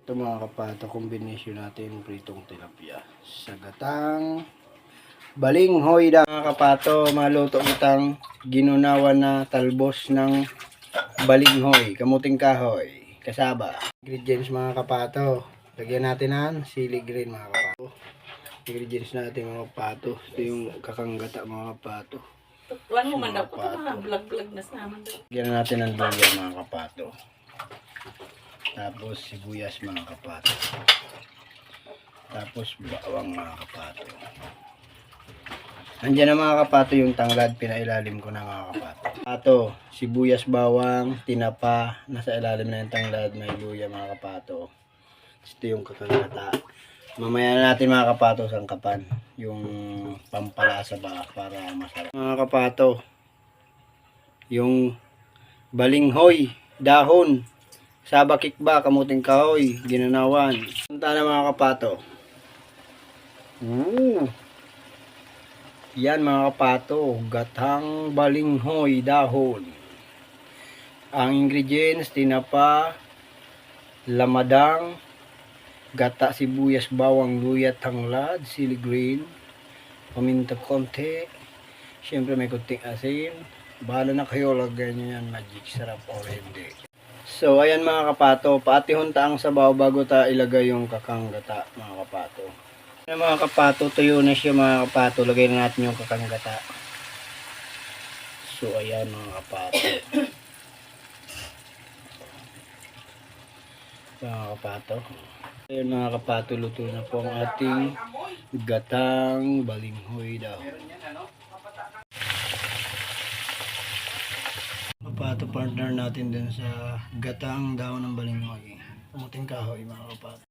Ito mga kapato, combination natin pritong tilapia sa gatang balinghoy da. Mga kapato, maluto itang ginunawan na talbos ng balinghoy, kamuting kahoy, kasaba. Ingredients mga kapato, lagyan natin ng sili green mga kapato. Ingredients natin mga kapato, ito yung kakanggata mga kapato. Tuwan mo man daw ko ito mga vlog-vlog na naman daw. Lagyan natin ng luya mga kapato. Tapos sibuyas mga kapato. Tapos bawang mga kapato. Andiyan na mga kapato yung tanglad, pinailalim ko na mga kapato. Kapato, sibuyas, bawang, tinapa, nasa ilalim na yung tanglad, may luya mga kapato. Ito yung kakagata. Mamaya na natin mga kapato sangkapan yung pampalasa ba para masarap. Mga kapato, yung balinghoy, dahon, saba kikba, kamuting kahoy, ginanawan. Punta na mga kapato. Yan mga kapato, gatang balinghoy, dahon. Ang ingredients, tinapa, lamadang, gata, sibuyas, bawang, luya, tanglad, sili green, paminta konti, syempre may kunting asin. Bahala na kayo, lagyan nyo yan, magic, sarap o hindi. So ayan mga kapato, paatihon taang sabaw bago ta ilagay yung kakanggata mga kapato. Ayan mga kapato, tuyo na siya mga kapato, lagay na natin yung kakanggata. So ayan mga kapato. Mga kapato. Ayan mga kapato, luto na po ang ating gatang balinghoy dahon. Kapato, partner natin din sa gatang dahon ng balinghoy. Kamuting kahoy mga kapato.